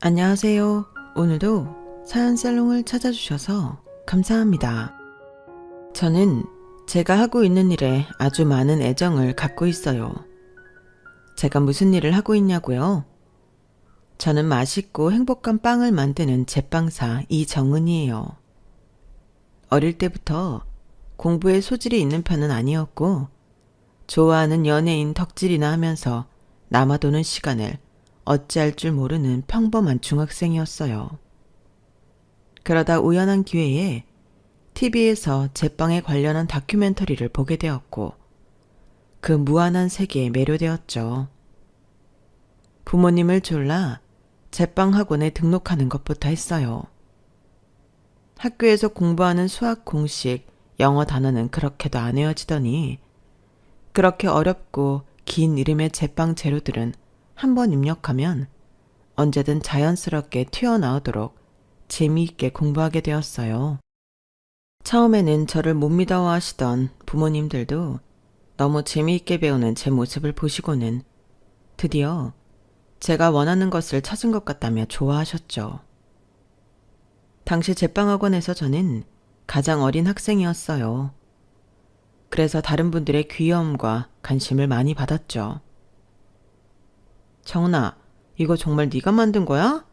안녕하세요. 오늘도 사연살롱을 찾아주셔서 감사합니다. 저는 제가 하고 있는 일에 아주 많은 애정을 갖고 있어요. 제가 무슨 일을 하고 있냐고요? 저는 맛있고 행복한 빵을 만드는 제빵사 이정은이에요. 어릴 때부터 공부에 소질이 있는 편은 아니었고, 좋아하는 연예인 덕질이나 하면서 남아도는 시간을 어찌할 줄 모르는 평범한 중학생이었어요. 그러다 우연한 기회에 TV에서 제빵에 관련한 다큐멘터리를 보게 되었고, 그 무한한 세계에 매료되었죠. 부모님을 졸라 제빵 학원에 등록하는 것부터 했어요. 학교에서 공부하는 수학 공식, 영어 단어는 그렇게도 안 외워지더니 그렇게 어렵고 긴 이름의 제빵 재료들은 한번 입력하면 언제든 자연스럽게 튀어나오도록 재미있게 공부하게 되었어요. 처음에는 저를 못 믿어하시던 부모님들도 너무 재미있게 배우는 제 모습을 보시고는 드디어 제가 원하는 것을 찾은 것 같다며 좋아하셨죠. 당시 제빵학원에서 저는 가장 어린 학생이었어요. 그래서 다른 분들의 귀여움과 관심을 많이 받았죠. 정은아, 이거 정말 네가 만든 거야?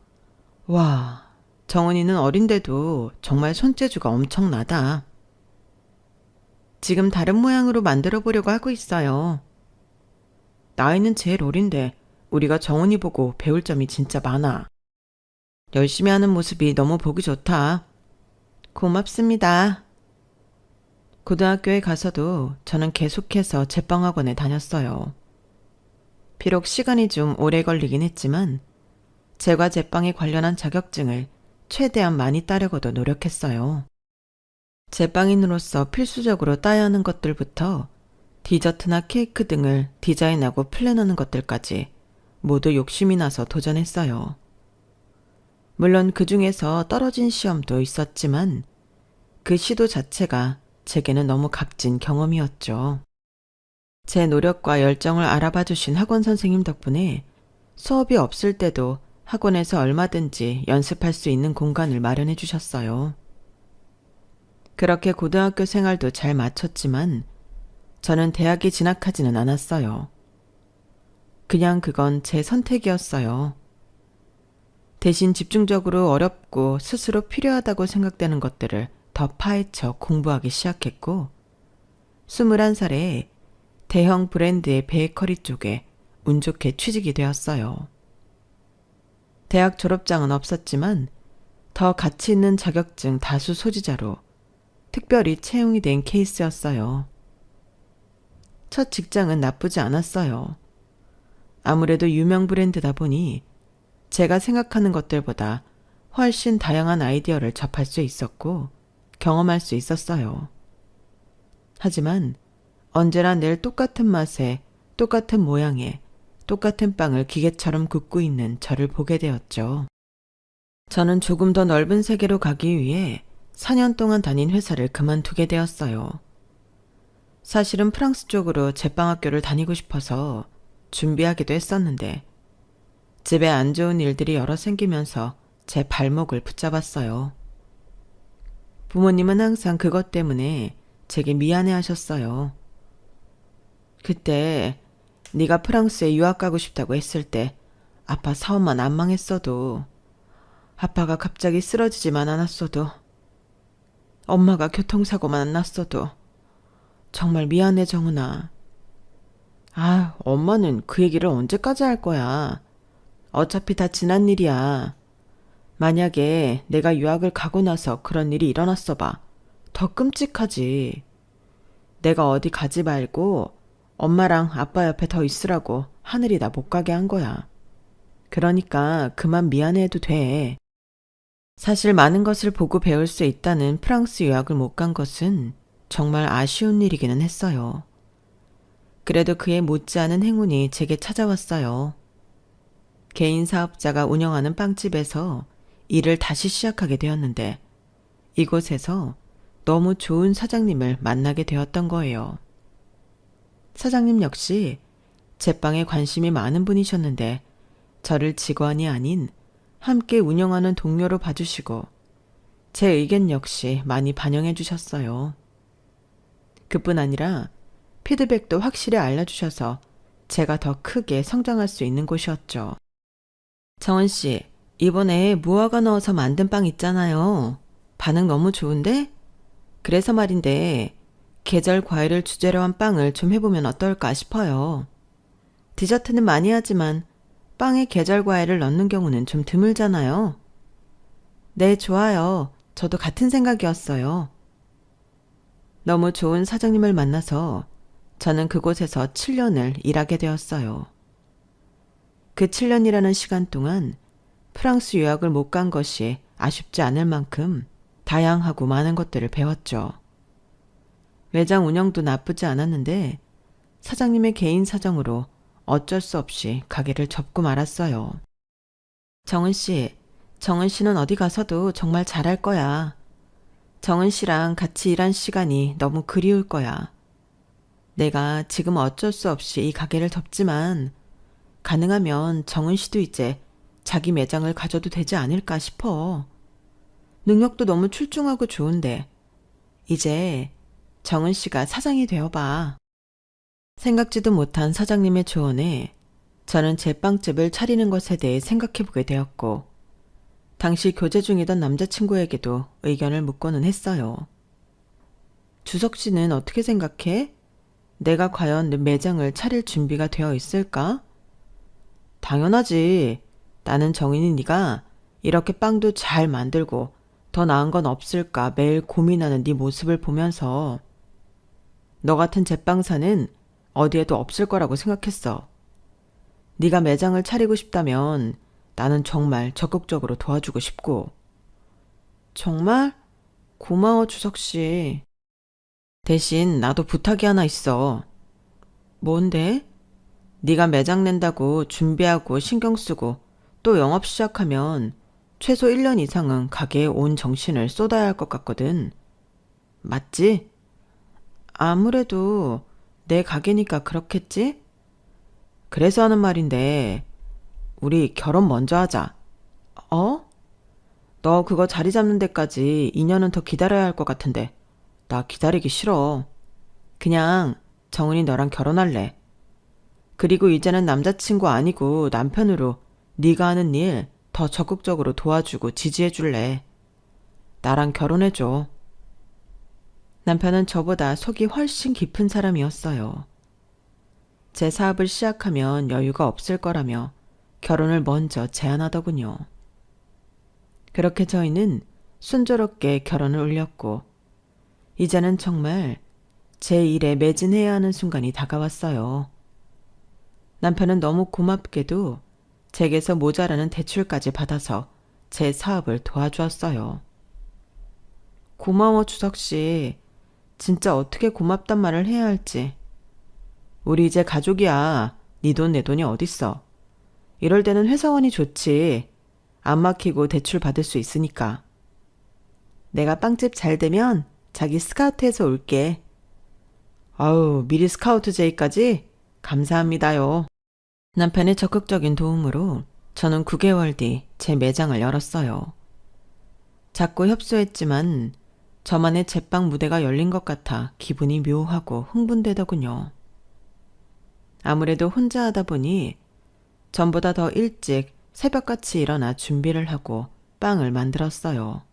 와, 정은이는 어린데도 정말 손재주가 엄청나다. 지금 다른 모양으로 만들어 보려고 하고 있어요. 나이는 제일 어린데 우리가 정은이 보고 배울 점이 진짜 많아. 열심히 하는 모습이 너무 보기 좋다. 고맙습니다. 고등학교에 가서도 저는 계속해서 제빵학원에 다녔어요. 비록 시간이 좀 오래 걸리긴 했지만 제과 제빵에 관련한 자격증을 최대한 많이 따려고도 노력했어요. 제빵인으로서 필수적으로 따야 하는 것들부터 디저트나 케이크 등을 디자인하고 플랜하는 것들까지 모두 욕심이 나서 도전했어요. 물론 그 중에서 떨어진 시험도 있었지만 그 시도 자체가 제게는 너무 값진 경험이었죠. 제 노력과 열정을 알아봐 주신 학원 선생님 덕분에 수업이 없을 때도 학원에서 얼마든지 연습할 수 있는 공간을 마련해 주셨어요. 그렇게 고등학교 생활도 잘 마쳤지만 저는 대학에 진학하지는 않았어요. 그냥 그건 제 선택이었어요. 대신 집중적으로 어렵고 스스로 필요하다고 생각되는 것들을 더 파헤쳐 공부하기 시작했고, 21살에 대형 브랜드의 베이커리 쪽에 운 좋게 취직이 되었어요. 대학 졸업장은 없었지만 더 가치 있는 자격증 다수 소지자로 특별히 채용이 된 케이스였어요. 첫 직장은 나쁘지 않았어요. 아무래도 유명 브랜드다 보니 제가 생각하는 것들보다 훨씬 다양한 아이디어를 접할 수 있었고 경험할 수 있었어요. 하지만 언제나 늘 똑같은 맛에 똑같은 모양에 똑같은 빵을 기계처럼 굽고 있는 저를 보게 되었죠. 저는 조금 더 넓은 세계로 가기 위해 4년 동안 다닌 회사를 그만두게 되었어요. 사실은 프랑스 쪽으로 제빵학교를 다니고 싶어서 준비하기도 했었는데 집에 안 좋은 일들이 여러 생기면서 제 발목을 붙잡았어요. 부모님은 항상 그것 때문에 제게 미안해 하셨어요. 그때 네가 프랑스에 유학 가고 싶다고 했을 때 아빠 사업만 안 망했어도, 아빠가 갑자기 쓰러지지만 않았어도, 엄마가 교통사고만 안 났어도 정말 미안해 정은아. 아, 엄마는 그 얘기를 언제까지 할 거야. 어차피 다 지난 일이야. 만약에 내가 유학을 가고 나서 그런 일이 일어났어 봐. 더 끔찍하지. 내가 어디 가지 말고 엄마랑 아빠 옆에 더 있으라고 하늘이 나 못 가게 한 거야. 그러니까 그만 미안해해도 돼. 사실 많은 것을 보고 배울 수 있다는 프랑스 유학을 못 간 것은 정말 아쉬운 일이기는 했어요. 그래도 그에 못지않은 행운이 제게 찾아왔어요. 개인 사업자가 운영하는 빵집에서 일을 다시 시작하게 되었는데 이곳에서 너무 좋은 사장님을 만나게 되었던 거예요. 사장님 역시 제빵에 관심이 많은 분이셨는데 저를 직원이 아닌 함께 운영하는 동료로 봐주시고 제 의견 역시 많이 반영해 주셨어요. 그뿐 아니라 피드백도 확실히 알려주셔서 제가 더 크게 성장할 수 있는 곳이었죠. 정은 씨, 이번에 무화과 넣어서 만든 빵 있잖아요. 반응 너무 좋은데? 그래서 말인데 계절 과일을 주제로 한 빵을 좀 해보면 어떨까 싶어요. 디저트는 많이 하지만 빵에 계절 과일을 넣는 경우는 좀 드물잖아요. 네, 좋아요. 저도 같은 생각이었어요. 너무 좋은 사장님을 만나서 저는 그곳에서 7년을 일하게 되었어요. 그 7년이라는 시간 동안 프랑스 유학을 못 간 것이 아쉽지 않을 만큼 다양하고 많은 것들을 배웠죠. 매장 운영도 나쁘지 않았는데 사장님의 개인 사정으로 어쩔 수 없이 가게를 접고 말았어요. 정은 씨는 어디 가서도 정말 잘할 거야. 정은 씨랑 같이 일한 시간이 너무 그리울 거야. 내가 지금 어쩔 수 없이 이 가게를 접지만 가능하면 정은 씨도 이제 자기 매장을 가져도 되지 않을까 싶어. 능력도 너무 출중하고 좋은데 이제 정은 씨가 사장이 되어봐. 생각지도 못한 사장님의 조언에 저는 제 빵집을 차리는 것에 대해 생각해보게 되었고 당시 교제 중이던 남자친구에게도 의견을 묻고는 했어요. 주석 씨는 어떻게 생각해? 내가 과연 내 매장을 차릴 준비가 되어 있을까? 당연하지. 나는 정인이 네가 이렇게 빵도 잘 만들고 더 나은 건 없을까 매일 고민하는 네 모습을 보면서 너 같은 제빵사는 어디에도 없을 거라고 생각했어. 네가 매장을 차리고 싶다면 나는 정말 적극적으로 도와주고 싶고. 정말? 고마워, 주석 씨. 대신 나도 부탁이 하나 있어. 뭔데? 네가 매장 낸다고 준비하고 신경 쓰고 또 영업 시작하면 최소 1년 이상은 가게에 온 정신을 쏟아야 할 것 같거든. 맞지? 아무래도 내 가게니까 그렇겠지? 그래서 하는 말인데 우리 결혼 먼저 하자. 어? 너 그거 자리 잡는 데까지 2년은 더 기다려야 할 것 같은데 나 기다리기 싫어. 그냥 정은이 너랑 결혼할래. 그리고 이제는 남자친구 아니고 남편으로 네가 하는 일 더 적극적으로 도와주고 지지해줄래. 나랑 결혼해줘. 남편은 저보다 속이 훨씬 깊은 사람이었어요. 제 사업을 시작하면 여유가 없을 거라며 결혼을 먼저 제안하더군요. 그렇게 저희는 순조롭게 결혼을 올렸고 이제는 정말 제 일에 매진해야 하는 순간이 다가왔어요. 남편은 너무 고맙게도 제게서 모자라는 대출까지 받아서 제 사업을 도와주었어요. 고마워, 주석 씨. 진짜 어떻게 고맙단 말을 해야 할지. 우리 이제 가족이야. 네 돈 내 돈이 어딨어. 이럴 때는 회사원이 좋지. 안 막히고 대출 받을 수 있으니까. 내가 빵집 잘 되면 자기 스카우트해서 올게. 아우, 미리 스카우트 제의까지? 감사합니다요. 남편의 적극적인 도움으로 저는 9개월 뒤 제 매장을 열었어요. 작고 협소했지만 저만의 제빵 무대가 열린 것 같아 기분이 묘하고 흥분되더군요. 아무래도 혼자 하다 보니 전보다 더 일찍 새벽같이 일어나 준비를 하고 빵을 만들었어요.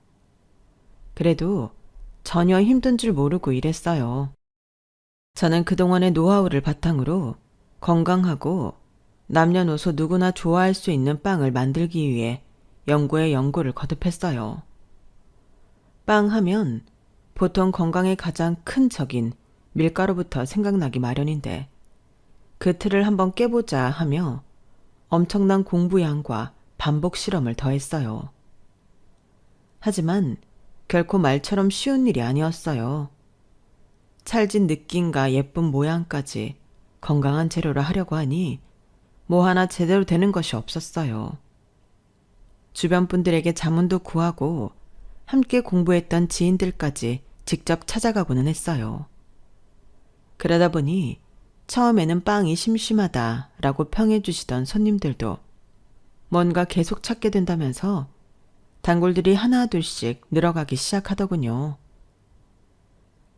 그래도 전혀 힘든 줄 모르고 일했어요. 저는 그동안의 노하우를 바탕으로 건강하고 남녀노소 누구나 좋아할 수 있는 빵을 만들기 위해 연구에 연구를 거듭했어요. 빵 하면 보통 건강에 가장 큰 적인 밀가루부터 생각나기 마련인데 그 틀을 한번 깨보자 하며 엄청난 공부량과 반복 실험을 더했어요. 하지만 결코 말처럼 쉬운 일이 아니었어요. 찰진 느낌과 예쁜 모양까지 건강한 재료로 하려고 하니 뭐 하나 제대로 되는 것이 없었어요. 주변 분들에게 자문도 구하고 함께 공부했던 지인들까지 직접 찾아가고는 했어요. 그러다 보니 처음에는 빵이 심심하다라고 평해 주시던 손님들도 뭔가 계속 찾게 된다면서 단골들이 하나 둘씩 늘어가기 시작하더군요.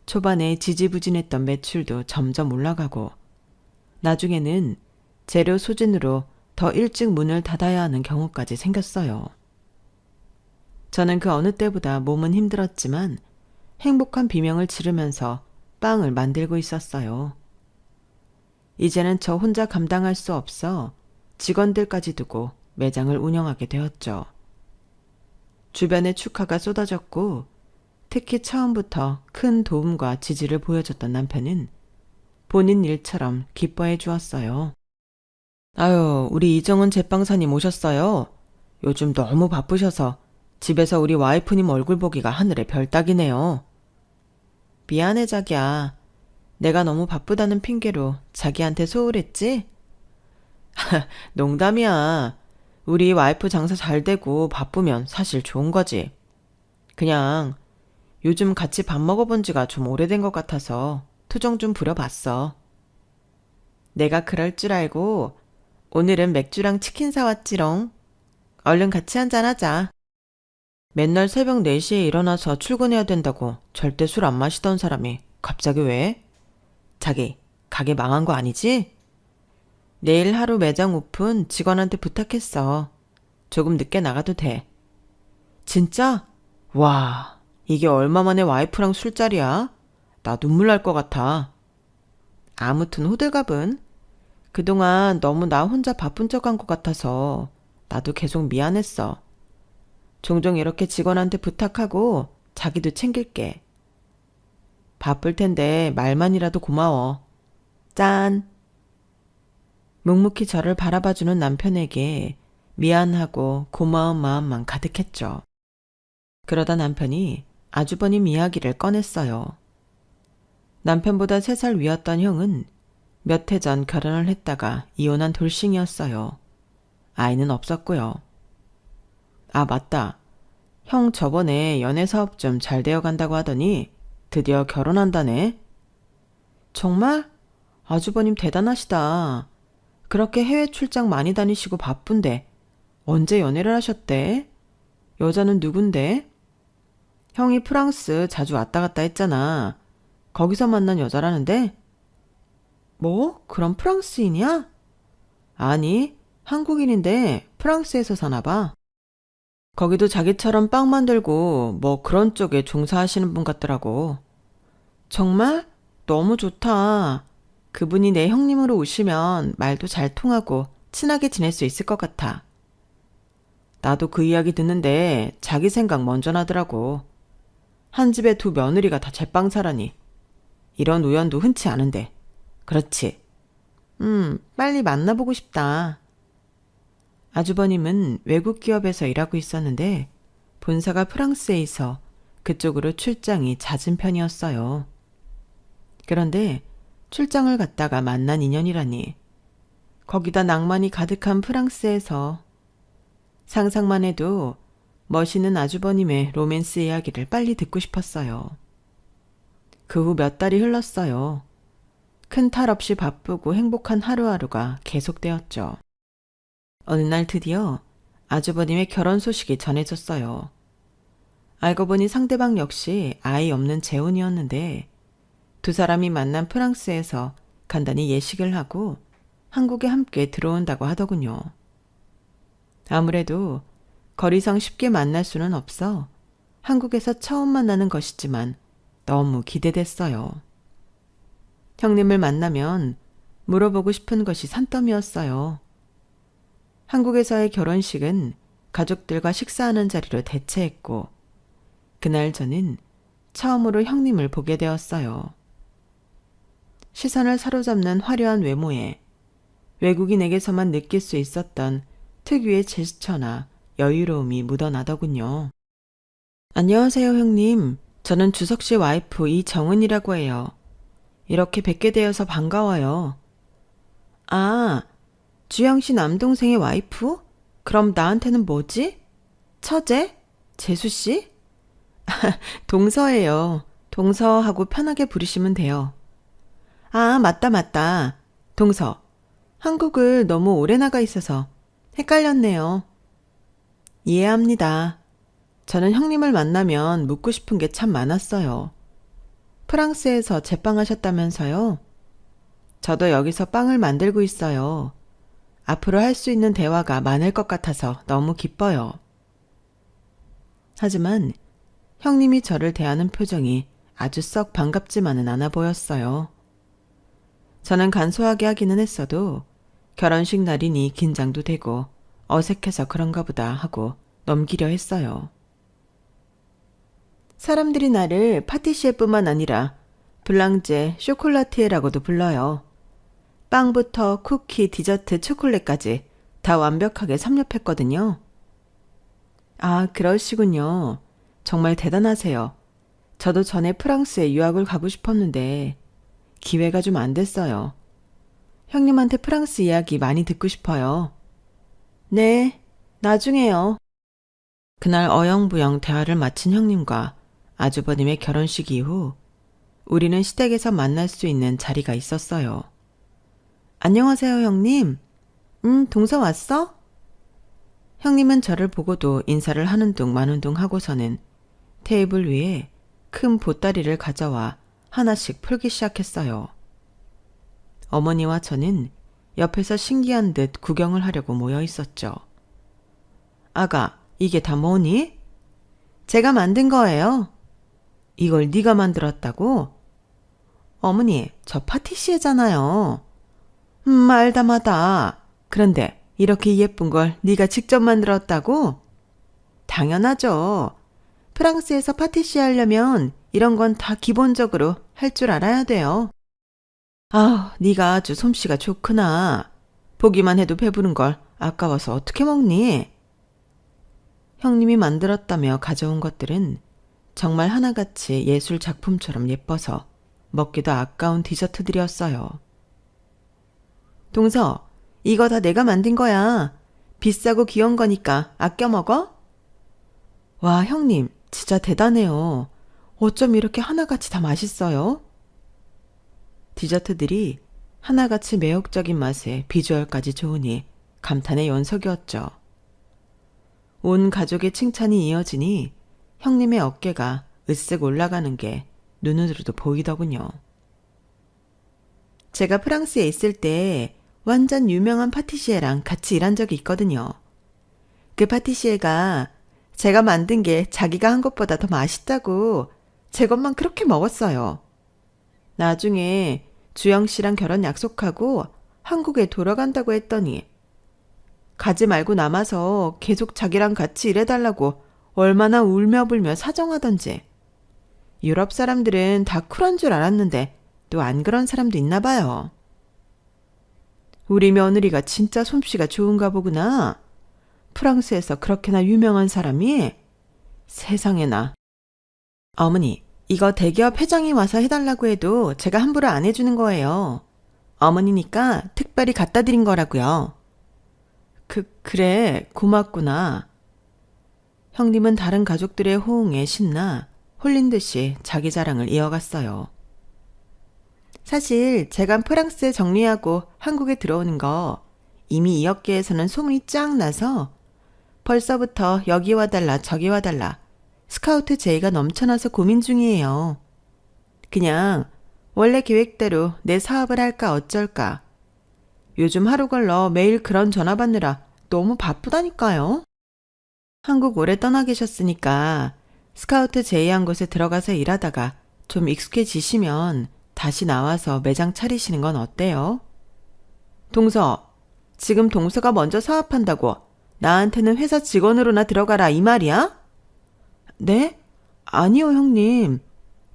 초반에 지지부진했던 매출도 점점 올라가고 나중에는 재료 소진으로 더 일찍 문을 닫아야 하는 경우까지 생겼어요. 저는 그 어느 때보다 몸은 힘들었지만 행복한 비명을 지르면서 빵을 만들고 있었어요. 이제는 저 혼자 감당할 수 없어 직원들까지 두고 매장을 운영하게 되었죠. 주변에 축하가 쏟아졌고 특히 처음부터 큰 도움과 지지를 보여줬던 남편은 본인 일처럼 기뻐해 주었어요. 아유, 우리 이정은 제빵사님 오셨어요. 요즘 너무 바쁘셔서 집에서 우리 와이프님 얼굴 보기가 하늘의 별 따기네요. 미안해 자기야. 내가 너무 바쁘다는 핑계로 자기한테 소홀했지? 농담이야. 우리 와이프 장사 잘 되고 바쁘면 사실 좋은 거지. 그냥 요즘 같이 밥 먹어본 지가 좀 오래된 것 같아서 투정 좀 부려봤어. 내가 그럴 줄 알고 오늘은 맥주랑 치킨 사왔지롱. 얼른 같이 한잔하자. 맨날 새벽 4시에 일어나서 출근해야 된다고 절대 술 안 마시던 사람이 갑자기 왜? 자기, 가게 망한 거 아니지? 내일 하루 매장 오픈 직원한테 부탁했어. 조금 늦게 나가도 돼. 진짜? 와, 이게 얼마 만에 와이프랑 술자리야? 나 눈물 날 것 같아. 아무튼 호들갑은 그동안 너무 나 혼자 바쁜 척한 것 같아서 나도 계속 미안했어. 종종 이렇게 직원한테 부탁하고 자기도 챙길게. 바쁠 텐데 말만이라도 고마워. 짠! 묵묵히 저를 바라봐주는 남편에게 미안하고 고마운 마음만 가득했죠. 그러다 남편이 아주버님 이야기를 꺼냈어요. 남편보다 3살 위였던 형은 몇 해 전 결혼을 했다가 이혼한 돌싱이었어요. 아이는 없었고요. 아, 맞다. 형 저번에 연애 사업 좀 잘 되어 간다고 하더니 드디어 결혼한다네. 정말? 아주버님 대단하시다. 그렇게 해외 출장 많이 다니시고 바쁜데 언제 연애를 하셨대? 여자는 누군데? 형이 프랑스 자주 왔다 갔다 했잖아. 거기서 만난 여자라는데? 뭐? 그럼 프랑스인이야? 아니, 한국인인데 프랑스에서 사나 봐. 거기도 자기처럼 빵 만들고 뭐 그런 쪽에 종사하시는 분 같더라고. 정말? 너무 좋다. 그분이 내 형님으로 오시면 말도 잘 통하고 친하게 지낼 수 있을 것 같아. 나도 그 이야기 듣는데 자기 생각 먼저 나더라고. 한 집에 2 며느리가 다 제빵사라니. 이런 우연도 흔치 않은데. 그렇지. 빨리 만나보고 싶다. 아주버님은 외국 기업에서 일하고 있었는데 본사가 프랑스에 있어 그쪽으로 출장이 잦은 편이었어요. 그런데 출장을 갔다가 만난 인연이라니. 거기다 낭만이 가득한 프랑스에서 상상만 해도 멋있는 아주버님의 로맨스 이야기를 빨리 듣고 싶었어요. 그 후 몇 달이 흘렀어요. 큰 탈 없이 바쁘고 행복한 하루하루가 계속되었죠. 어느 날 드디어 아주버님의 결혼 소식이 전해졌어요. 알고 보니 상대방 역시 아이 없는 재혼이었는데 2 사람이 만난 프랑스에서 간단히 예식을 하고 한국에 함께 들어온다고 하더군요. 아무래도 거리상 쉽게 만날 수는 없어 한국에서 처음 만나는 것이지만 너무 기대됐어요. 형님을 만나면 물어보고 싶은 것이 산더미였어요. 한국에서의 결혼식은 가족들과 식사하는 자리로 대체했고 그날 저는 처음으로 형님을 보게 되었어요. 시선을 사로잡는 화려한 외모에 외국인에게서만 느낄 수 있었던 특유의 제스처나 여유로움이 묻어나더군요. 안녕하세요, 형님. 저는 주석 씨 와이프 이정은이라고 해요. 이렇게 뵙게 되어서 반가워요. 아, 주영 씨 남동생의 와이프? 그럼 나한테는 뭐지? 처제? 재수 씨? 동서예요. 동서하고 편하게 부르시면 돼요. 아, 맞다. 동서. 한국을 너무 오래 나가 있어서 헷갈렸네요. 이해합니다. 저는 형님을 만나면 묻고 싶은 게 참 많았어요. 프랑스에서 제빵하셨다면서요? 저도 여기서 빵을 만들고 있어요. 앞으로 할 수 있는 대화가 많을 것 같아서 너무 기뻐요. 하지만 형님이 저를 대하는 표정이 아주 썩 반갑지만은 않아 보였어요. 저는 간소하게 하기는 했어도 결혼식 날이니 긴장도 되고 어색해서 그런가 보다 하고 넘기려 했어요. 사람들이 나를 파티시에뿐만 아니라 블랑제, 쇼콜라티에라고도 불러요. 빵부터 쿠키, 디저트, 초콜릿까지 다 완벽하게 섭렵했거든요. 아, 그러시군요. 정말 대단하세요. 저도 전에 프랑스에 유학을 가고 싶었는데 기회가 좀 안 됐어요. 형님한테 프랑스 이야기 많이 듣고 싶어요. 네, 나중에요. 그날 어영부영 대화를 마친 형님과 아주버님의 결혼식 이후 우리는 시댁에서 만날 수 있는 자리가 있었어요. 안녕하세요, 형님. 동서 왔어? 형님은 저를 보고도 인사를 하는 둥 마는 둥 하고서는 테이블 위에 큰 보따리를 가져와 하나씩 풀기 시작했어요. 어머니와 저는 옆에서 신기한 듯 구경을 하려고 모여 있었죠. 아가, 이게 다 뭐니? 제가 만든 거예요. 이걸 네가 만들었다고? 어머니, 저 파티시에잖아요. 말다마다. 그런데 이렇게 예쁜 걸 네가 직접 만들었다고? 당연하죠. 프랑스에서 파티시에 하려면 이런 건 다 기본적으로 할 줄 알아야 돼요. 아, 네가 아주 솜씨가 좋구나. 보기만 해도 배부른 걸 아까워서 어떻게 먹니? 형님이 만들었다며 가져온 것들은 정말 하나같이 예술 작품처럼 예뻐서 먹기도 아까운 디저트들이었어요. 동서, 이거 다 내가 만든 거야. 비싸고 귀여운 거니까 아껴 먹어? 와, 형님, 진짜 대단해요. 어쩜 이렇게 하나같이 다 맛있어요? 디저트들이 하나같이 매혹적인 맛에 비주얼까지 좋으니 감탄의 연속이었죠. 온 가족의 칭찬이 이어지니 형님의 어깨가 으쓱 올라가는 게 눈으로도 보이더군요. 제가 프랑스에 있을 때 완전 유명한 파티시에랑 같이 일한 적이 있거든요. 그 파티시에가 제가 만든 게 자기가 한 것보다 더 맛있다고 제 것만 그렇게 먹었어요. 나중에 주영 씨랑 결혼 약속하고 한국에 돌아간다고 했더니 가지 말고 남아서 계속 자기랑 같이 일해달라고 얼마나 울며불며 사정하던지. 유럽 사람들은 다 쿨한 줄 알았는데 또 안 그런 사람도 있나 봐요. 우리 며느리가 진짜 솜씨가 좋은가 보구나. 프랑스에서 그렇게나 유명한 사람이? 세상에나. 어머니, 이거 대기업 회장이 와서 해달라고 해도 제가 함부로 안 해주는 거예요. 어머니니까 특별히 갖다 드린 거라고요. 그래, 고맙구나. 형님은 다른 가족들의 호응에 신나 홀린 듯이 자기 자랑을 이어갔어요. 사실 제가 프랑스에 정리하고 한국에 들어오는 거 이미 이 업계에서는 소문이 쫙 나서 벌써부터 여기 와달라 저기 와달라 스카우트 제의가 넘쳐나서 고민 중이에요. 그냥 원래 계획대로 내 사업을 할까 어쩔까. 요즘 하루 걸러 매일 그런 전화 받느라 너무 바쁘다니까요. 한국 오래 떠나 계셨으니까 스카우트 제의한 곳에 들어가서 일하다가 좀 익숙해지시면 다시 나와서 매장 차리시는 건 어때요? 동서, 지금 동서가 먼저 사업한다고 나한테는 회사 직원으로나 들어가라 이 말이야? 네? 아니요, 형님.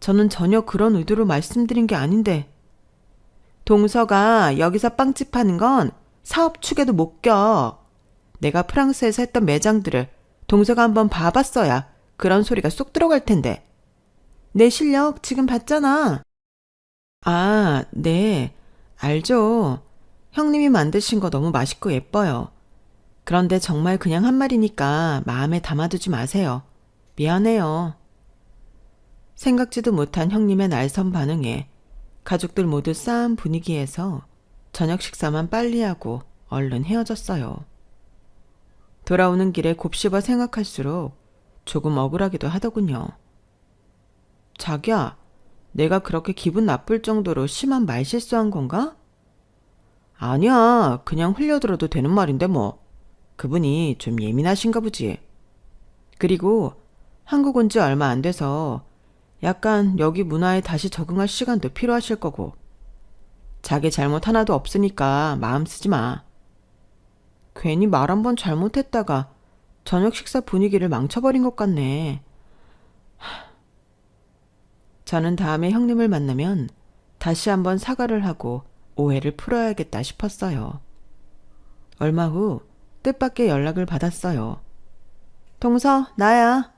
저는 전혀 그런 의도로 말씀드린 게 아닌데. 동서가 여기서 빵집 하는 건 사업 축에도 못 껴. 내가 프랑스에서 했던 매장들을 동서가 한번 봐봤어야 그런 소리가 쏙 들어갈 텐데. 내 실력 지금 봤잖아. 아, 네. 알죠. 형님이 만드신 거 너무 맛있고 예뻐요. 그런데 정말 그냥 한 말이니까 마음에 담아두지 마세요. 미안해요. 생각지도 못한 형님의 날선 반응에 가족들 모두 싸한 분위기에서 저녁 식사만 빨리 하고 얼른 헤어졌어요. 돌아오는 길에 곱씹어 생각할수록 조금 억울하기도 하더군요. 자기야, 내가 그렇게 기분 나쁠 정도로 심한 말실수한 건가? 아니야, 그냥 흘려들어도 되는 말인데 뭐. 그분이 좀 예민하신가 보지. 그리고 한국 온 지 얼마 안 돼서 약간 여기 문화에 다시 적응할 시간도 필요하실 거고. 자기 잘못 하나도 없으니까 마음 쓰지 마. 괜히 말 한 번 잘못했다가 저녁 식사 분위기를 망쳐버린 것 같네. 저는 다음에 형님을 만나면 다시 한번 사과를 하고 오해를 풀어야겠다 싶었어요. 얼마 후 뜻밖의 연락을 받았어요. 동서, 나야.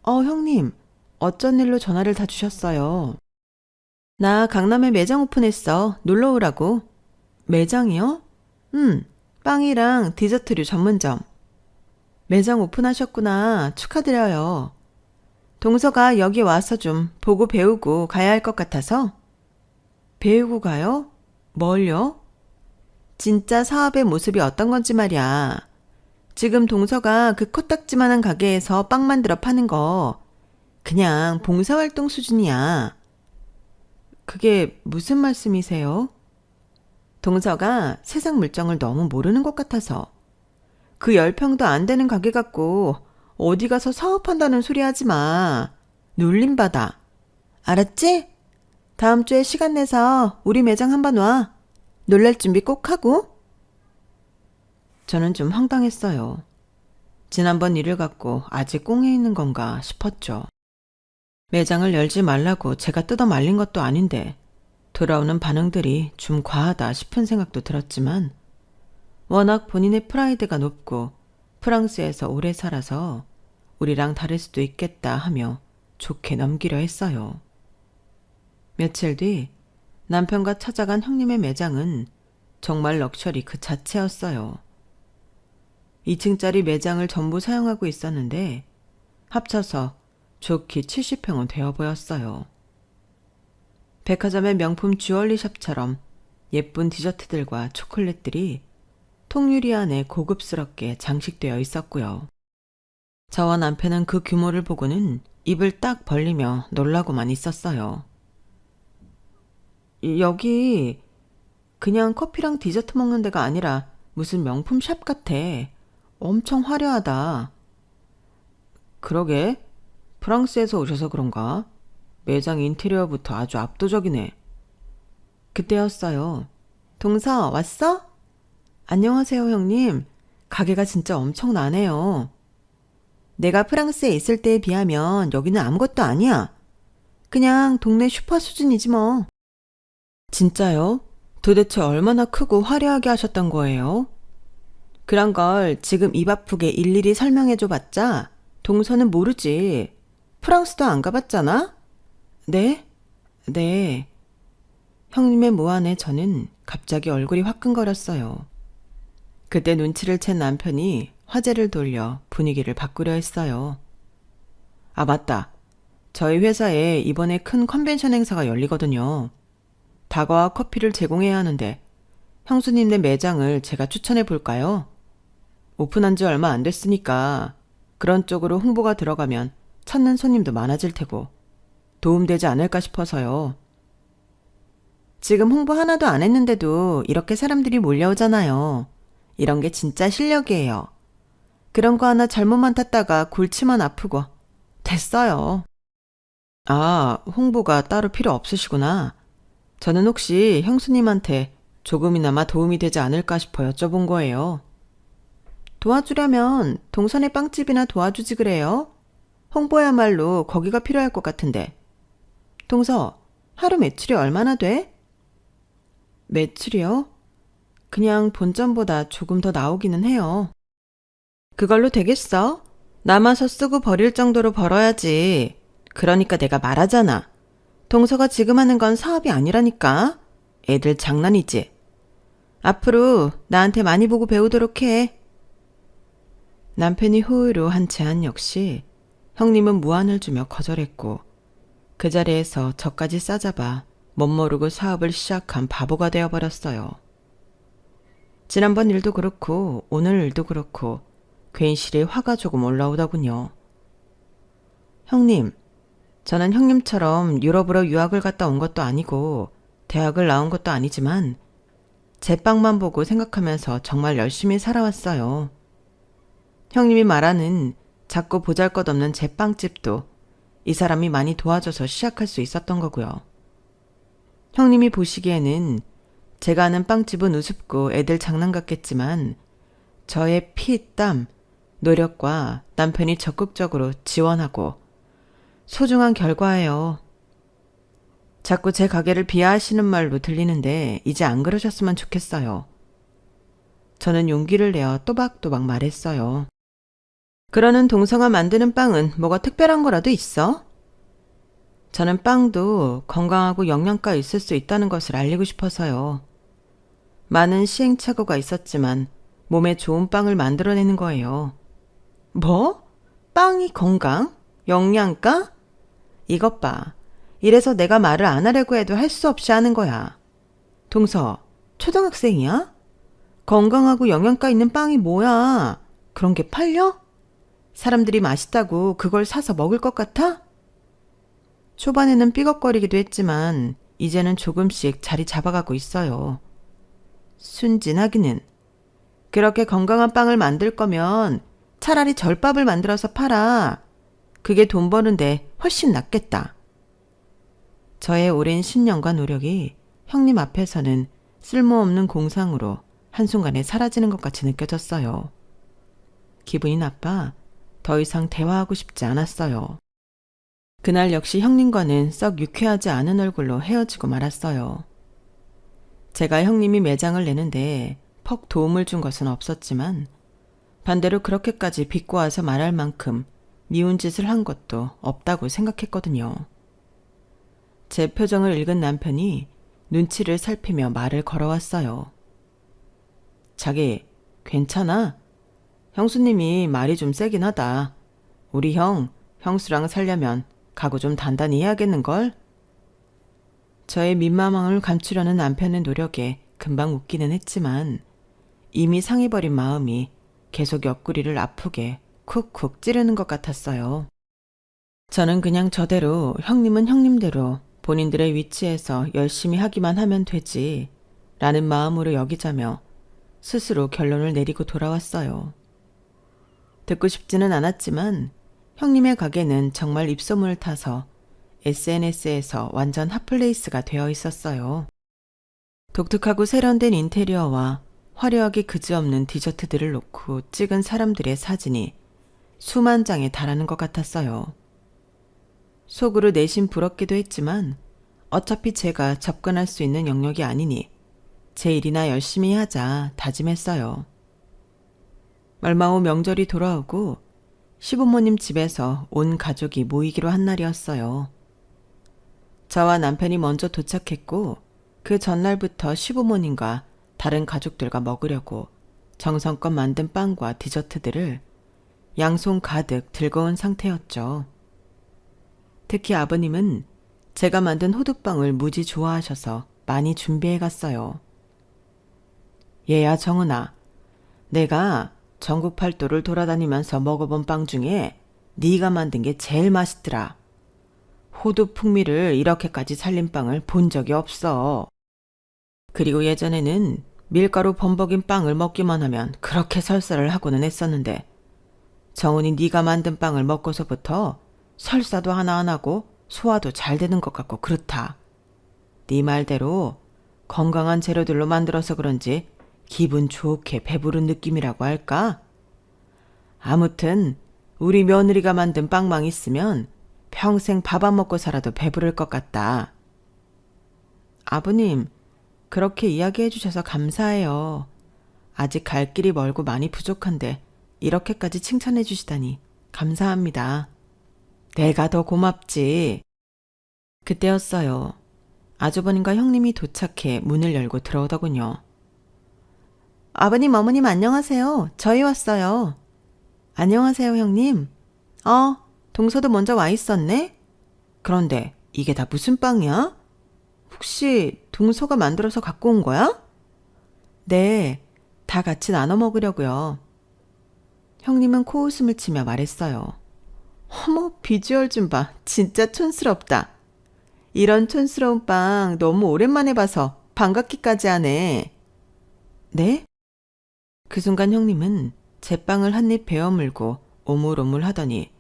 형님, 어쩐 일로 전화를 다 주셨어요? 나 강남에 매장 오픈했어. 놀러 오라고. 매장이요? 빵이랑 디저트류 전문점. 매장 오픈하셨구나. 축하드려요. 동서가 여기 와서 좀 보고 배우고 가야 할 것 같아서. 배우고 가요? 뭘요? 진짜 사업의 모습이 어떤 건지 말이야. 지금 동서가 그 코딱지만한 가게에서 빵 만들어 파는 거 그냥 봉사활동 수준이야. 그게 무슨 말씀이세요? 동서가 세상 물정을 너무 모르는 것 같아서. 그 10평도 안 되는 가게 갖고 어디 가서 사업한다는 소리 하지 마. 놀림받아. 알았지? 다음 주에 시간 내서 우리 매장 한번 와. 놀랄 준비 꼭 하고. 저는 좀 황당했어요. 지난번 일을 갖고 아직 꽁에 있는 건가 싶었죠. 매장을 열지 말라고 제가 뜯어 말린 것도 아닌데 돌아오는 반응들이 좀 과하다 싶은 생각도 들었지만 워낙 본인의 프라이드가 높고 프랑스에서 오래 살아서 우리랑 다를 수도 있겠다 하며 좋게 넘기려 했어요. 며칠 뒤 남편과 찾아간 형님의 매장은 정말 럭셔리 그 자체였어요. 2층짜리 매장을 전부 사용하고 있었는데 합쳐서 좋게 70평은 되어 보였어요. 백화점의 명품 주얼리샵처럼 예쁜 디저트들과 초콜릿들이 통유리 안에 고급스럽게 장식되어 있었고요. 저와 남편은 그 규모를 보고는 입을 딱 벌리며 놀라고만 있었어요. 여기 그냥 커피랑 디저트 먹는 데가 아니라 무슨 명품 샵 같아. 엄청 화려하다. 그러게, 프랑스에서 오셔서 그런가? 매장 인테리어부터 아주 압도적이네. 그때였어요. 동서, 왔어? 안녕하세요, 형님. 가게가 진짜 엄청나네요. 내가 프랑스에 있을 때에 비하면 여기는 아무것도 아니야. 그냥 동네 슈퍼 수준이지 뭐. 진짜요? 도대체 얼마나 크고 화려하게 하셨던 거예요? 그런 걸 지금 입 아프게 일일이 설명해줘 봤자 동서는 모르지. 프랑스도 안 가봤잖아? 네? 네. 형님의 모안에 저는 갑자기 얼굴이 화끈거렸어요. 그때 눈치를 챈 남편이 화제를 돌려 분위기를 바꾸려 했어요. 아, 맞다. 저희 회사에 이번에 큰 컨벤션 행사가 열리거든요. 다과와 커피를 제공해야 하는데 형수님네 매장을 제가 추천해 볼까요? 오픈한 지 얼마 안 됐으니까 그런 쪽으로 홍보가 들어가면 찾는 손님도 많아질 테고 도움되지 않을까 싶어서요. 지금 홍보 하나도 안 했는데도 이렇게 사람들이 몰려오잖아요. 이런 게 진짜 실력이에요. 그런 거 하나 잘못만 탔다가 골치만 아프고. 됐어요. 아, 홍보가 따로 필요 없으시구나. 저는 혹시 형수님한테 조금이나마 도움이 되지 않을까 싶어 여쭤본 거예요. 도와주려면 동선의 빵집이나 도와주지 그래요? 홍보야말로 거기가 필요할 것 같은데. 동서, 하루 매출이 얼마나 돼? 매출이요? 그냥 본점보다 조금 더 나오기는 해요. 그걸로 되겠어? 남아서 쓰고 버릴 정도로 벌어야지. 그러니까 내가 말하잖아. 동서가 지금 하는 건 사업이 아니라니까. 애들 장난이지. 앞으로 나한테 많이 보고 배우도록 해. 남편이 호의로 한 제안 역시 형님은 무안을 주며 거절했고 그 자리에서 저까지 싸잡아 멋모르고 사업을 시작한 바보가 되어버렸어요. 지난번 일도 그렇고 오늘 일도 그렇고 괜시리 화가 조금 올라오더군요. 형님, 저는 형님처럼 유럽으로 유학을 갔다 온 것도 아니고 대학을 나온 것도 아니지만 제 빵만 보고 생각하면서 정말 열심히 살아왔어요. 형님이 말하는 작고 보잘것없는 제 빵집도 이 사람이 많이 도와줘서 시작할 수 있었던 거고요. 형님이 보시기에는 제가 하는 빵집은 우습고 애들 장난 같겠지만 저의 피, 땀, 노력과 남편이 적극적으로 지원하고 소중한 결과예요. 자꾸 제 가게를 비하하시는 말로 들리는데 이제 안 그러셨으면 좋겠어요. 저는 용기를 내어 또박또박 말했어요. 그러는 동서가 만드는 빵은 뭐가 특별한 거라도 있어? 저는 빵도 건강하고 영양가 있을 수 있다는 것을 알리고 싶어서요. 많은 시행착오가 있었지만 몸에 좋은 빵을 만들어내는 거예요. 뭐? 빵이 건강? 영양가? 이것 봐. 이래서 내가 말을 안 하려고 해도 할 수 없이 하는 거야. 동서, 초등학생이야? 건강하고 영양가 있는 빵이 뭐야? 그런 게 팔려? 사람들이 맛있다고 그걸 사서 먹을 것 같아? 초반에는 삐걱거리기도 했지만 이제는 조금씩 자리 잡아가고 있어요. 순진하기는. 그렇게 건강한 빵을 만들 거면 차라리 절밥을 만들어서 팔아. 그게 돈 버는데 훨씬 낫겠다. 저의 오랜 신념과 노력이 형님 앞에서는 쓸모없는 공상으로 한순간에 사라지는 것 같이 느껴졌어요. 기분이 나빠 더 이상 대화하고 싶지 않았어요. 그날 역시 형님과는 썩 유쾌하지 않은 얼굴로 헤어지고 말았어요. 제가 형님이 매장을 내는데 퍽 도움을 준 것은 없었지만 반대로 그렇게까지 비꼬아서 말할 만큼 미운 짓을 한 것도 없다고 생각했거든요. 제 표정을 읽은 남편이 눈치를 살피며 말을 걸어왔어요. 자기, 괜찮아? 형수님이 말이 좀 세긴 하다. 우리 형수랑 살려면 각오 좀 단단히 해야겠는걸? 저의 민망함을 감추려는 남편의 노력에 금방 웃기는 했지만 이미 상해버린 마음이 계속 옆구리를 아프게 쿡쿡 찌르는 것 같았어요. 저는 그냥 저대로 형님은 형님대로 본인들의 위치에서 열심히 하기만 하면 되지 라는 마음으로 여기자며 스스로 결론을 내리고 돌아왔어요. 듣고 싶지는 않았지만 형님의 가게는 정말 입소문을 타서 SNS에서 완전 핫플레이스가 되어 있었어요. 독특하고 세련된 인테리어와 화려하게 그지없는 디저트들을 놓고 찍은 사람들의 사진이 수만 장에 달하는 것 같았어요. 속으로 내심 부럽기도 했지만 어차피 제가 접근할 수 있는 영역이 아니니 제 일이나 열심히 하자 다짐했어요. 얼마 후 명절이 돌아오고 시부모님 집에서 온 가족이 모이기로 한 날이었어요. 저와 남편이 먼저 도착했고 그 전날부터 시부모님과 다른 가족들과 먹으려고 정성껏 만든 빵과 디저트들을 양손 가득 들고 온 상태였죠. 특히 아버님은 제가 만든 호두빵을 무지 좋아하셔서 많이 준비해 갔어요. 얘야 정은아, 내가 전국 팔도를 돌아다니면서 먹어본 빵 중에 네가 만든 게 제일 맛있더라. 호두 풍미를 이렇게까지 살린 빵을 본 적이 없어. 그리고 예전에는 밀가루 범벅인 빵을 먹기만 하면 그렇게 설사를 하고는 했었는데 정은이 네가 만든 빵을 먹고서부터 설사도 하나 안 하고 소화도 잘 되는 것 같고 그렇다. 네 말대로 건강한 재료들로 만들어서 그런지 기분 좋게 배부른 느낌이라고 할까? 아무튼 우리 며느리가 만든 빵망 있으면 평생 밥 안 먹고 살아도 배부를 것 같다. 아버님, 그렇게 이야기해 주셔서 감사해요. 아직 갈 길이 멀고 많이 부족한데 이렇게까지 칭찬해 주시다니 감사합니다. 내가 더 고맙지. 그때였어요. 아주버님과 형님이 도착해 문을 열고 들어오더군요. 아버님, 어머님 안녕하세요. 저희 왔어요. 안녕하세요, 형님. 동서도 먼저 와 있었네? 그런데 이게 다 무슨 빵이야? 혹시 동서가 만들어서 갖고 온 거야? 네, 다 같이 나눠 먹으려고요. 형님은 코웃음을 치며 말했어요. 어머, 비주얼 좀 봐. 진짜 촌스럽다. 이런 촌스러운 빵 너무 오랜만에 봐서 반갑기까지 하네. 네? 그 순간 형님은 제 빵을 한 입 베어 물고 오물오물 하더니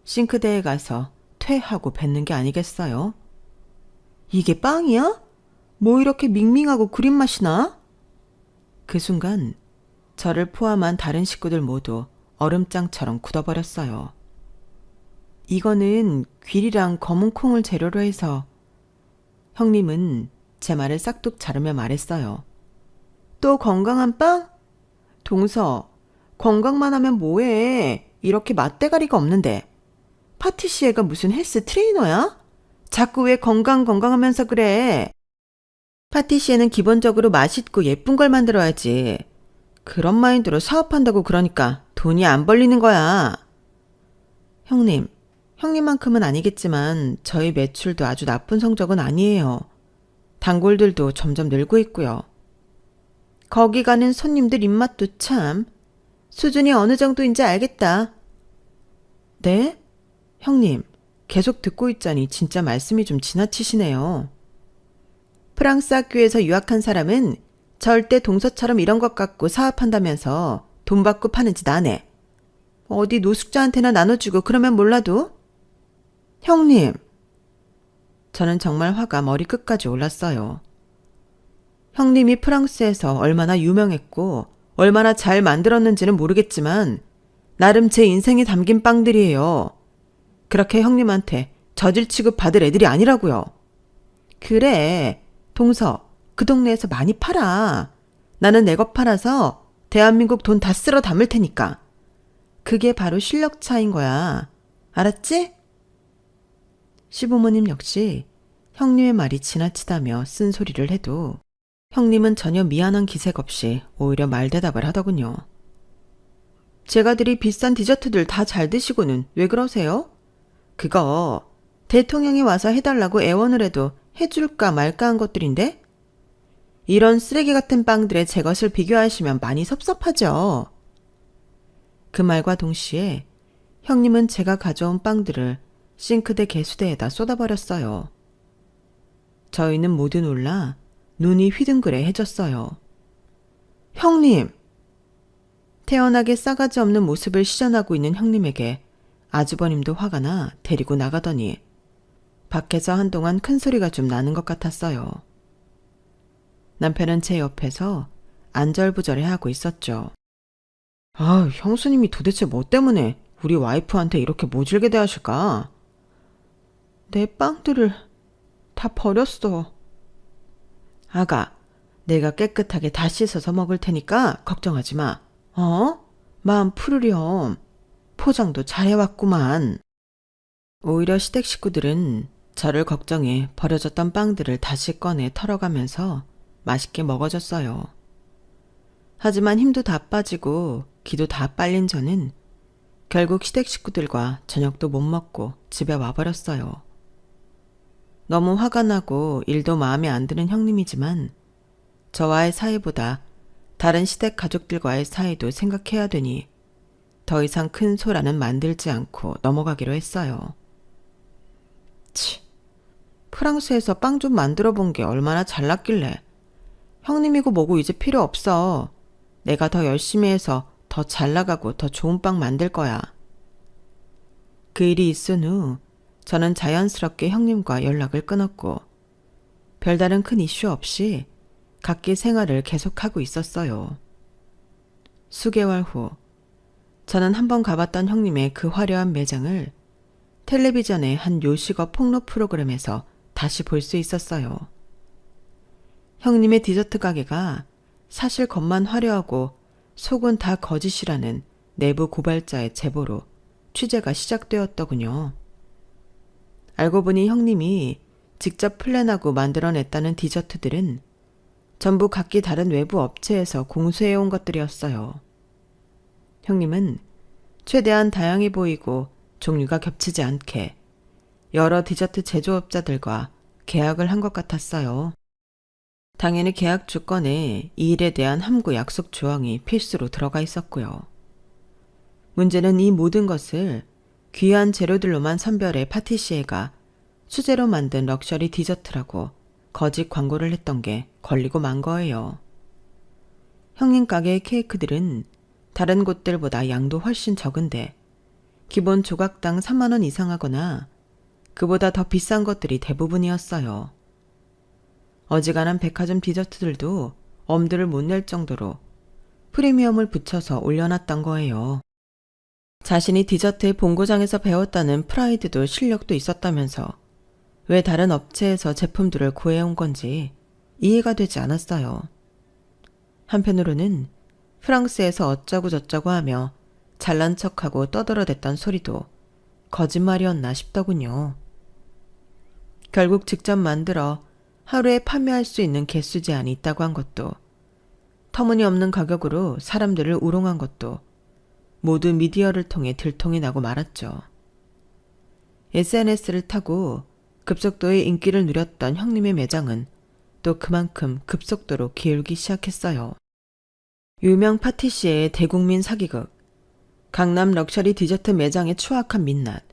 싱크대에 가서 퇴하고 뱉는 게 아니겠어요? 이게 빵이야? 뭐 이렇게 밍밍하고 구린 맛이 나? 그 순간 저를 포함한 다른 식구들 모두 얼음장처럼 굳어버렸어요. 이거는 귀리랑 검은 콩을 재료로 해서. 형님은 제 말을 싹둑 자르며 말했어요. 또 건강한 빵? 동서, 건강만 하면 뭐해. 이렇게 맛대가리가 없는데. 파티시에가 무슨 헬스 트레이너야? 자꾸 왜 건강하면서 그래. 파티시에는 기본적으로 맛있고 예쁜 걸 만들어야지. 그런 마인드로 사업한다고 그러니까 돈이 안 벌리는 거야. 형님만큼은 아니겠지만 저희 매출도 아주 나쁜 성적은 아니에요. 단골들도 점점 늘고 있고요. 거기 가는 손님들 입맛도 참 수준이 어느 정도인지 알겠다. 네? 형님, 계속 듣고 있자니 진짜 말씀이 좀 지나치시네요. 프랑스 학교에서 유학한 사람은 절대 동서처럼 이런 것 갖고 사업한다면서 돈 받고 파는 짓 안 해. 어디 노숙자한테나 나눠주고 그러면 몰라도. 형님. 저는 정말 화가 머리끝까지 올랐어요. 형님이 프랑스에서 얼마나 유명했고 얼마나 잘 만들었는지는 모르겠지만 나름 제 인생이 담긴 빵들이에요. 그렇게 형님한테 저질 취급 받을 애들이 아니라고요. 그래, 동서, 그 동네에서 많이 팔아. 나는 내 것 팔아서 대한민국 돈 다 쓸어 담을 테니까. 그게 바로 실력 차인 거야. 알았지? 시부모님 역시 형님의 말이 지나치다며 쓴소리를 해도 형님은 전혀 미안한 기색 없이 오히려 말대답을 하더군요. 제가 들이 비싼 디저트들 다 잘 드시고는 왜 그러세요? 그거 대통령이 와서 해달라고 애원을 해도 해줄까 말까 한 것들인데? 이런 쓰레기 같은 빵들에 제 것을 비교하시면 많이 섭섭하죠. 그 말과 동시에 형님은 제가 가져온 빵들을 싱크대 개수대에다 쏟아버렸어요. 저희는 모두 놀라 눈이 휘둥그레해졌어요. 형님! 태연하게 싸가지 없는 모습을 시전하고 있는 형님에게 아주버님도 화가 나 데리고 나가더니 밖에서 한동안 큰 소리가 좀 나는 것 같았어요. 남편은 제 옆에서 안절부절해하고 있었죠. 아, 형수님이 도대체 뭐 때문에 우리 와이프한테 이렇게 모질게 대하실까? 내 빵들을 다 버렸어. 아가, 내가 깨끗하게 다 씻어서 먹을 테니까 걱정하지 마. 마음 푸르렴. 포장도 잘해왔구만. 오히려 시댁 식구들은 저를 걱정해 버려졌던 빵들을 다시 꺼내 털어가면서 맛있게 먹어줬어요. 하지만 힘도 다 빠지고 기도 다 빨린 저는 결국 시댁 식구들과 저녁도 못 먹고 집에 와버렸어요. 너무 화가 나고 일도 마음에 안 드는 형님이지만 저와의 사이보다 다른 시댁 가족들과의 사이도 생각해야 되니 더 이상 큰 소란은 만들지 않고 넘어가기로 했어요. 프랑스에서 빵 좀 만들어 본 게 얼마나 잘났길래. 형님이고 뭐고 이제 필요 없어. 내가 더 열심히 해서 더 잘 나가고 더 좋은 빵 만들 거야. 그 일이 있은 후 저는 자연스럽게 형님과 연락을 끊었고 별다른 큰 이슈 없이 각기 생활을 계속하고 있었어요. 수개월 후 저는 한번 가봤던 형님의 그 화려한 매장을 텔레비전의 한 요식업 폭로 프로그램에서 다시 볼 수 있었어요. 형님의 디저트 가게가 사실 겉만 화려하고 속은 다 거짓이라는 내부 고발자의 제보로 취재가 시작되었더군요. 알고 보니 형님이 직접 플랜하고 만들어냈다는 디저트들은 전부 각기 다른 외부 업체에서 공수해온 것들이었어요. 형님은 최대한 다양해 보이고 종류가 겹치지 않게 여러 디저트 제조업자들과 계약을 한 것 같았어요. 당연히 계약 조건에 이 일에 대한 함구 약속 조항이 필수로 들어가 있었고요. 문제는 이 모든 것을 귀한 재료들로만 선별해 파티시에가 수제로 만든 럭셔리 디저트라고 거짓 광고를 했던 게 걸리고 만 거예요. 형님 가게의 케이크들은 다른 곳들보다 양도 훨씬 적은데 기본 조각당 3만 원 이상 하거나 그보다 더 비싼 것들이 대부분이었어요. 어지간한 백화점 디저트들도 엄두를 못 낼 정도로 프리미엄을 붙여서 올려놨던 거예요. 자신이 디저트의 본고장에서 배웠다는 프라이드도 실력도 있었다면서 왜 다른 업체에서 제품들을 구해온 건지 이해가 되지 않았어요. 한편으로는 프랑스에서 어쩌고 저쩌고 하며 잘난 척하고 떠들어댔던 소리도 거짓말이었나 싶더군요. 결국 직접 만들어 하루에 판매할 수 있는 개수 제한이 있다고 한 것도, 터무니없는 가격으로 사람들을 우롱한 것도 모두 미디어를 통해 들통이 나고 말았죠. SNS를 타고 급속도의 인기를 누렸던 형님의 매장은 또 그만큼 급속도로 기울기 시작했어요. 유명 파티시에의 대국민 사기극, 강남 럭셔리 디저트 매장의 추악한 민낯,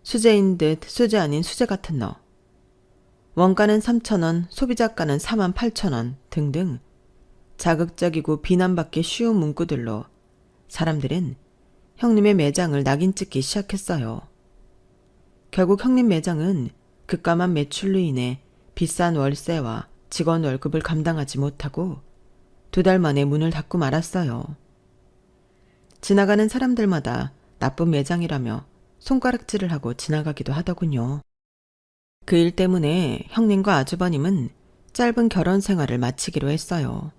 수제인 듯 수제 아닌 수제 같은 너, 원가는 3,000원, 소비자가는 48,000원 등등 자극적이고 비난받기 쉬운 문구들로 사람들은 형님의 매장을 낙인 찍기 시작했어요. 결국 형님 매장은 급감한 매출로 인해 비싼 월세와 직원 월급을 감당하지 못하고 2달 만에 문을 닫고 말았어요. 지나가는 사람들마다 나쁜 매장이라며 손가락질을 하고 지나가기도 하더군요. 그 일 때문에 형님과 아주버님은 짧은 결혼 생활을 마치기로 했어요.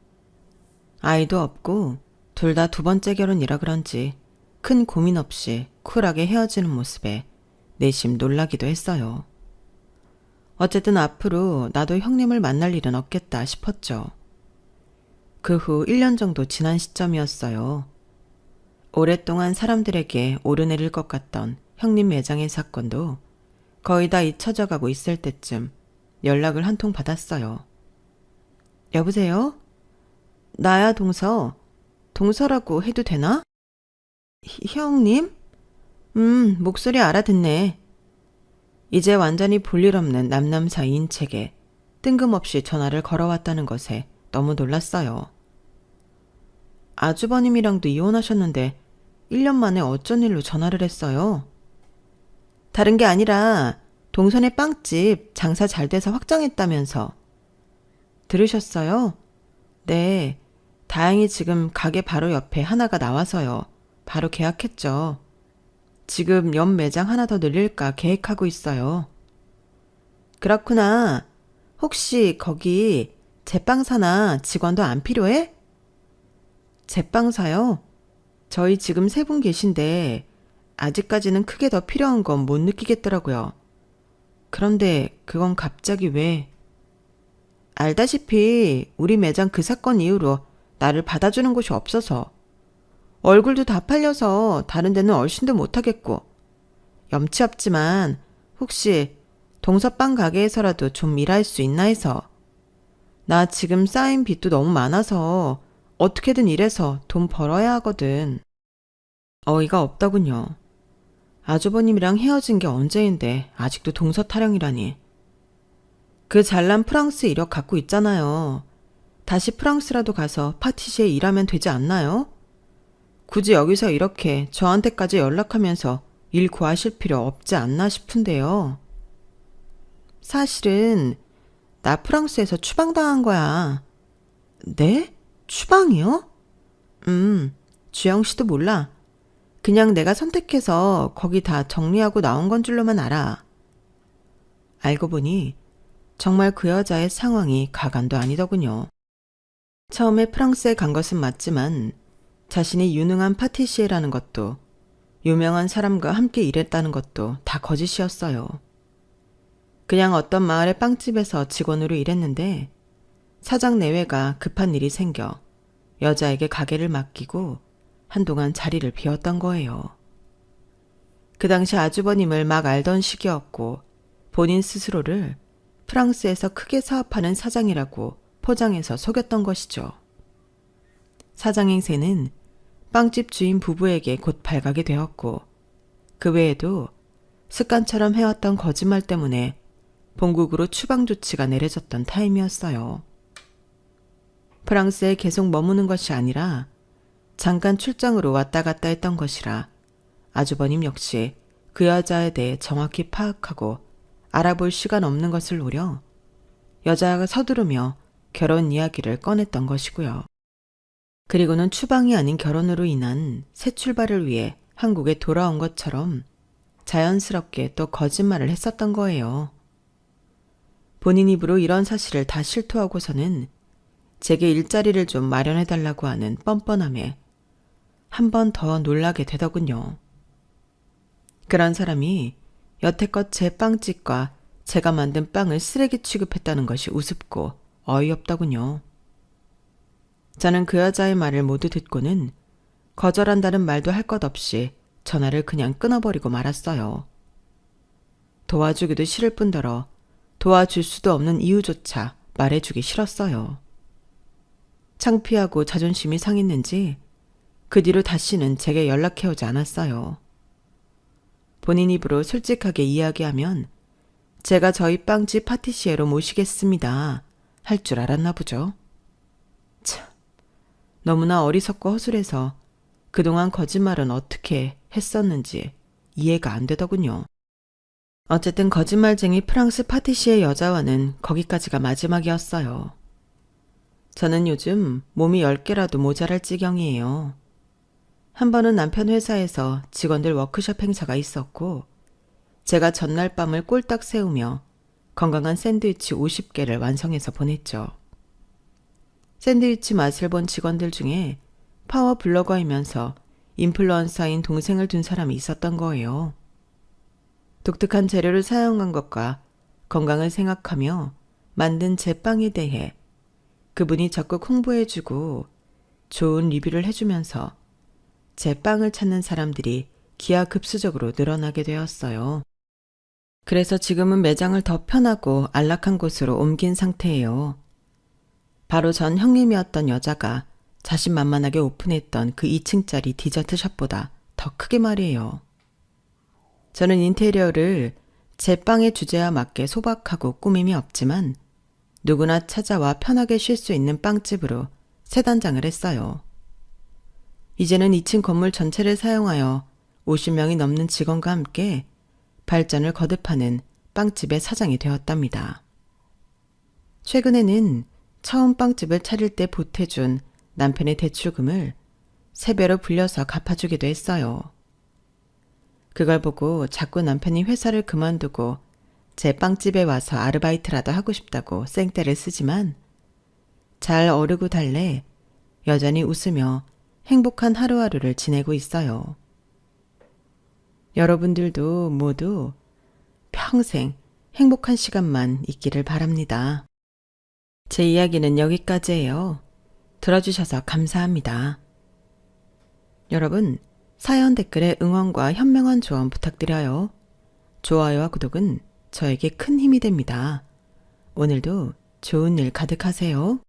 아이도 없고 둘 다 2번째 결혼이라 그런지 큰 고민 없이 쿨하게 헤어지는 모습에 내심 놀라기도 했어요. 어쨌든 앞으로 나도 형님을 만날 일은 없겠다 싶었죠. 그 후 1년 정도 지난 시점이었어요. 오랫동안 사람들에게 오르내릴 것 같던 형님 매장의 사건도 거의 다 잊혀져 가고 있을 때쯤 연락을 한 통 받았어요. 여보세요? 나야 동서. 동서라고 해도 되나? 형님? 목소리 알아듣네. 이제 완전히 볼일 없는 남남 사이인 책에 뜬금없이 전화를 걸어왔다는 것에 너무 놀랐어요. 아주버님이랑도 이혼하셨는데 1년 만에 어쩐 일로 전화를 했어요? 다른 게 아니라 동선의 빵집 장사 잘 돼서 확정했다면서. 들으셨어요? 네, 다행히 지금 가게 바로 옆에 하나가 나와서요. 바로 계약했죠. 지금 옆 매장 하나 더 늘릴까 계획하고 있어요. 그렇구나. 혹시 거기 제빵사나 직원도 안 필요해? 제빵사요? 저희 지금 3분 계신데 아직까지는 크게 더 필요한 건 못 느끼겠더라고요. 그런데 그건 갑자기 왜? 알다시피 우리 매장 그 사건 이후로 나를 받아주는 곳이 없어서 얼굴도 다 팔려서 다른 데는 얼씬도 못하겠고 염치 없지만 혹시 동서빵 가게에서라도 좀 일할 수 있나 해서. 나 지금 쌓인 빚도 너무 많아서 어떻게든 일해서 돈 벌어야 하거든. 어이가 없더군요. 아주버님이랑 헤어진 게 언제인데 아직도 동서 타령이라니. 그 잘난 프랑스 이력 갖고 있잖아요. 다시 프랑스라도 가서 파티시에 일하면 되지 않나요? 굳이 여기서 이렇게 저한테까지 연락하면서 일 구하실 필요 없지 않나 싶은데요. 사실은 나 프랑스에서 추방당한 거야. 네? 추방이요? 주영 씨도 몰라. 그냥 내가 선택해서 거기 다 정리하고 나온 건 줄로만 알아. 알고 보니 정말 그 여자의 상황이 가관도 아니더군요. 처음에 프랑스에 간 것은 맞지만 자신이 유능한 파티시에라는 것도 유명한 사람과 함께 일했다는 것도 다 거짓이었어요. 그냥 어떤 마을의 빵집에서 직원으로 일했는데 사장 내외가 급한 일이 생겨 여자에게 가게를 맡기고 한동안 자리를 비웠던 거예요. 그 당시 아주버님을 막 알던 시기였고 본인 스스로를 프랑스에서 크게 사업하는 사장이라고 포장해서 속였던 것이죠. 사장 행세는 빵집 주인 부부에게 곧 발가게 되었고, 그 외에도 습관처럼 해왔던 거짓말 때문에 본국으로 추방 조치가 내려졌던 타임이었어요. 프랑스에 계속 머무는 것이 아니라 잠깐 출장으로 왔다 갔다 했던 것이라 아주버님 역시 그 여자에 대해 정확히 파악하고 알아볼 시간 없는 것을 노려 여자가 서두르며 결혼 이야기를 꺼냈던 것이고요. 그리고는 추방이 아닌 결혼으로 인한 새 출발을 위해 한국에 돌아온 것처럼 자연스럽게 또 거짓말을 했었던 거예요. 본인 입으로 이런 사실을 다 실토하고서는 제게 일자리를 좀 마련해달라고 하는 뻔뻔함에 한 번 더 놀라게 되더군요. 그런 사람이 여태껏 제 빵집과 제가 만든 빵을 쓰레기 취급했다는 것이 우습고 어이없더군요. 저는 그 여자의 말을 모두 듣고는 거절한다는 말도 할 것 없이 전화를 그냥 끊어버리고 말았어요. 도와주기도 싫을 뿐더러 도와줄 수도 없는 이유조차 말해주기 싫었어요. 창피하고 자존심이 상했는지 그 뒤로 다시는 제게 연락해오지 않았어요. 본인 입으로 솔직하게 이야기하면 제가 저희 빵집 파티시에로 모시겠습니다 할 줄 알았나 보죠. 참, 너무나 어리석고 허술해서 그동안 거짓말은 어떻게 했었는지 이해가 안 되더군요. 어쨌든 거짓말쟁이 프랑스 파티시에 여자와는 거기까지가 마지막이었어요. 저는 요즘 몸이 10개라도 모자랄 지경이에요. 한 번은 남편 회사에서 직원들 워크숍 행사가 있었고 제가 전날 밤을 꼴딱 세우며 건강한 샌드위치 50개를 완성해서 보냈죠. 샌드위치 맛을 본 직원들 중에 파워 블로거이면서 인플루언서인 동생을 둔 사람이 있었던 거예요. 독특한 재료를 사용한 것과 건강을 생각하며 만든 제 빵에 대해 그분이 적극 홍보해주고 좋은 리뷰를 해주면서 제 빵을 찾는 사람들이 기하급수적으로 늘어나게 되었어요. 그래서 지금은 매장을 더 편하고 안락한 곳으로 옮긴 상태예요. 바로 전 형님이었던 여자가 자신만만하게 오픈했던 그 2층짜리 디저트숍보다 더 크게 말이에요. 저는 인테리어를 제 빵의 주제와 맞게 소박하고 꾸밈이 없지만 누구나 찾아와 편하게 쉴 수 있는 빵집으로 새 단장을 했어요. 이제는 2층 건물 전체를 사용하여 50명이 넘는 직원과 함께 발전을 거듭하는 빵집의 사장이 되었답니다. 최근에는 처음 빵집을 차릴 때 보태준 남편의 대출금을 3배로 불려서 갚아주기도 했어요. 그걸 보고 자꾸 남편이 회사를 그만두고 제 빵집에 와서 아르바이트라도 하고 싶다고 쌩떼를 쓰지만 잘 어르고 달래 여전히 웃으며 행복한 하루하루를 지내고 있어요. 여러분들도 모두 평생 행복한 시간만 있기를 바랍니다. 제 이야기는 여기까지예요. 들어주셔서 감사합니다. 여러분, 사연 댓글에 응원과 현명한 조언 부탁드려요. 좋아요와 구독은 저에게 큰 힘이 됩니다. 오늘도 좋은 일 가득하세요.